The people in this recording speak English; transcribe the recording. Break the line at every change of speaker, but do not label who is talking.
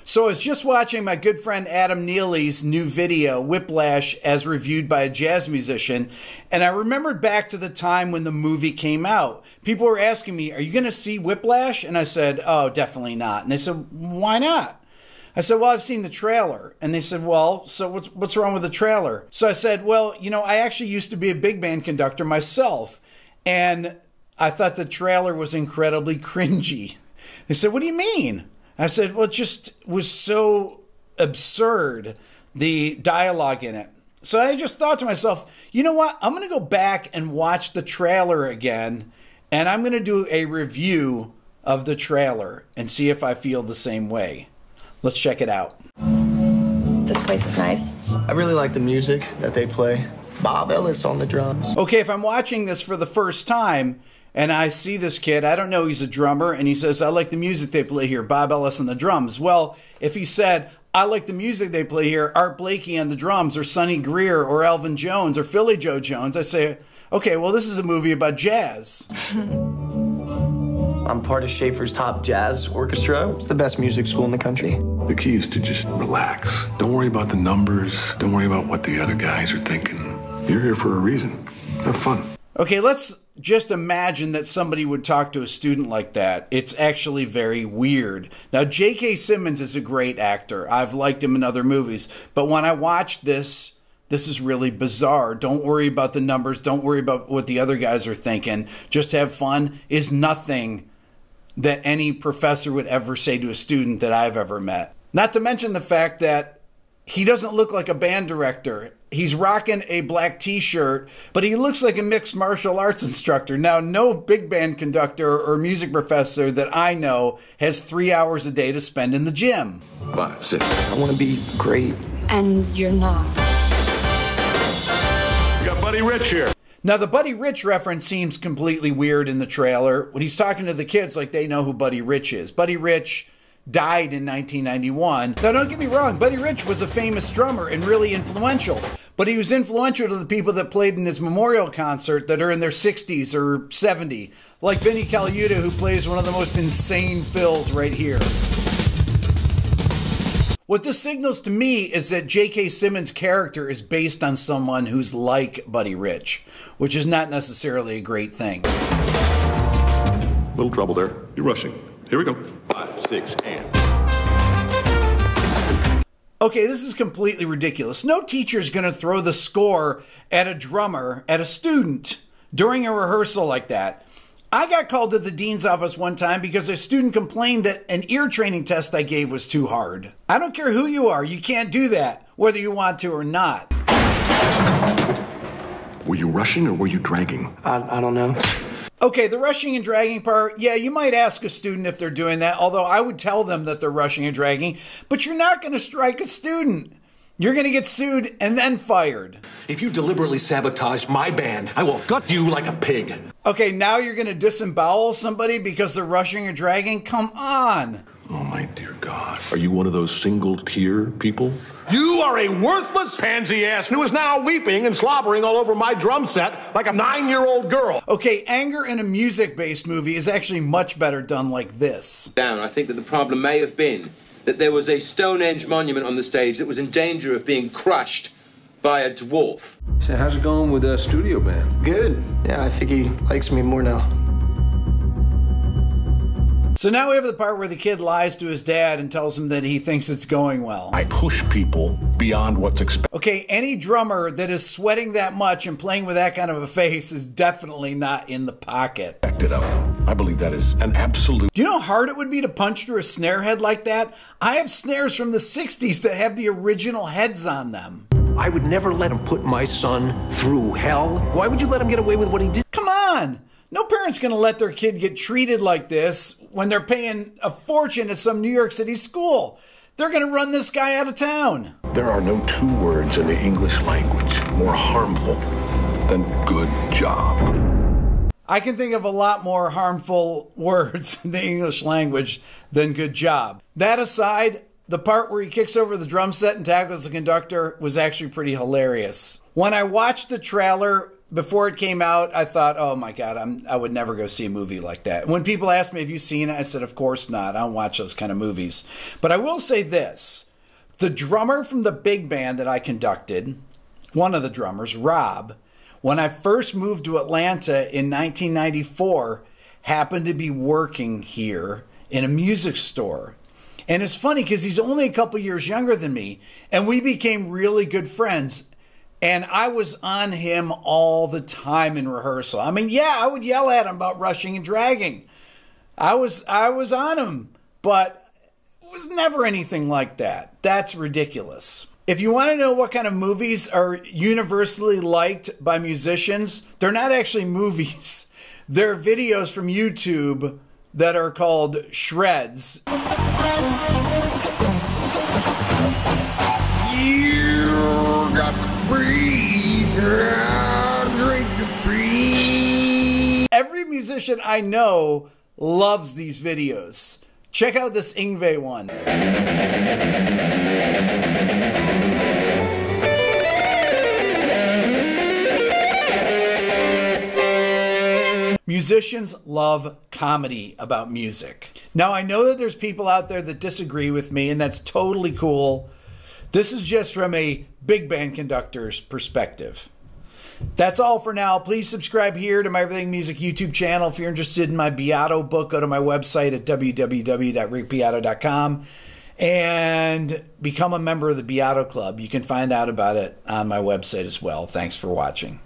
So I was just watching my good friend Adam Neely's new video, Whiplash, as reviewed by a jazz musician, and I remembered back to the time when the movie came out. People were asking me, are you going to see Whiplash? And I said, oh, definitely not. And they said, why not? I said, well, I've seen the trailer. And they said, well, so what's wrong with the trailer? So I said, well, you know, I actually used to be a big band conductor myself, and I thought the trailer was incredibly cringy. They said, what do you mean? I said, well, it just was so absurd, the dialogue in it. So I just thought to myself, you know what? I'm going to go back and watch the trailer again, and I'm going to do a review of the trailer and see if I feel the same way. Let's check it out.
This place is nice.
I really like the music that they play. Bob Ellis on the drums.
Okay, if I'm watching this for the first time, and I see this kid, I don't know, he's a drummer, and he says, I like the music they play here, Bob Ellis on the drums. Well, if he said, I like the music they play here, Art Blakey on the drums, or Sonny Greer, or Elvin Jones, or Philly Joe Jones, I say, okay, well, this is a movie about jazz.
I'm part of Schaefer's Top Jazz Orchestra. It's the best music school in the country.
The key is to just relax. Don't worry about the numbers. Don't worry about what the other guys are thinking. You're here for a reason. Have fun.
Okay, let's just imagine that somebody would talk to a student like that. It's actually very weird. Now, J.K. Simmons is a great actor. I've liked him in other movies. But when I watched this is really bizarre. Don't worry about the numbers. Don't worry about what the other guys are thinking. Just have fun is nothing that any professor would ever say to a student that I've ever met. Not to mention the fact that he doesn't look like a band director. He's rocking a black t-shirt, but he looks like a mixed martial arts instructor. Now, no big band conductor or music professor that I know has 3 hours a day to spend in the gym.
5, 6.
I want to be great.
And you're not.
We got Buddy Rich here.
Now, the Buddy Rich reference seems completely weird in the trailer when he's talking to the kids like they know who Buddy Rich is. Buddy Rich died in 1991. Now, don't get me wrong, Buddy Rich was a famous drummer and really influential, but he was influential to the people that played in his memorial concert that are in their 60s or 70, like Vinnie Colaiuta, who plays one of the most insane fills right here. What this signals to me is that J.K. Simmons' character is based on someone who's like Buddy Rich, which is not necessarily a great thing.
Little trouble there. You're rushing. Here we go. 5, 6, and.
Okay, this is completely ridiculous. No teacher's going to throw the score at a drummer, at a student, during a rehearsal like that. I got called to the dean's office one time because a student complained that an ear training test I gave was too hard. I don't care who you are, you can't do that, whether you want to or not.
Were you rushing or were you dragging?
I don't know.
Okay, the rushing and dragging part, yeah, you might ask a student if they're doing that, although I would tell them that they're rushing and dragging, but you're not going to strike a student. You're going to get sued and then fired.
If you deliberately sabotage my band, I will gut you like a pig.
Okay, now you're going to disembowel somebody because they're rushing or dragging? Come on.
Oh, my dear God. Are you one of those single-tier people?
You are a worthless pansy ass who is now weeping and slobbering all over my drum set like a 9-year-old girl.
Okay, anger in a music-based movie is actually much better done like this.
Down, I think that the problem may have been that there was a Stonehenge monument on the stage that was in danger of being crushed by a dwarf.
So how's it going with the studio band?
Good. Yeah, I think he likes me more now.
So now we have the part where the kid lies to his dad and tells him that he thinks it's going well.
I push people beyond what's expected.
Okay, any drummer that is sweating that much and playing with that kind of a face is definitely not in the pocket.
I believe that is an absolute.
Do you know how hard it would be to punch through a snare head like that? I have snares from the 60s that have the original heads on them.
I would never let him put my son through hell. Why would you let him get away with what he did?
Come on! No parent's going to let their kid get treated like this when they're paying a fortune at some New York City school. They're going to run this guy out of town.
There are no two words in the English language more harmful than good job.
I can think of a lot more harmful words in the English language than good job. That aside, the part where he kicks over the drum set and tackles the conductor was actually pretty hilarious. When I watched the trailer before it came out, I thought, oh my God, I would never go see a movie like that. When people asked me, have you seen it? I said, of course not. I don't watch those kind of movies. But I will say this. The drummer from the big band that I conducted, one of the drummers, Rob, when I first moved to Atlanta in 1994, happened to be working here in a music store. And it's funny because he's only a couple years younger than me, and we became really good friends. And I was on him all the time in rehearsal. I mean, yeah, I would yell at him about rushing and dragging. I was on him, but it was never anything like that. That's ridiculous. If you want to know what kind of movies are universally liked by musicians, they're not actually movies. They're videos from YouTube that are called shreds. Every musician I know loves these videos. Check out this Yngwie one. Musicians love comedy about music. Now, I know that there's people out there that disagree with me, and that's totally cool. This is just from a big band conductor's perspective. That's all for now. Please subscribe here to my Everything Music YouTube channel. If you're interested in my Beato book, go to my website at www.rickbeato.com and become a member of the Beato Club. You can find out about it on my website as well. Thanks for watching.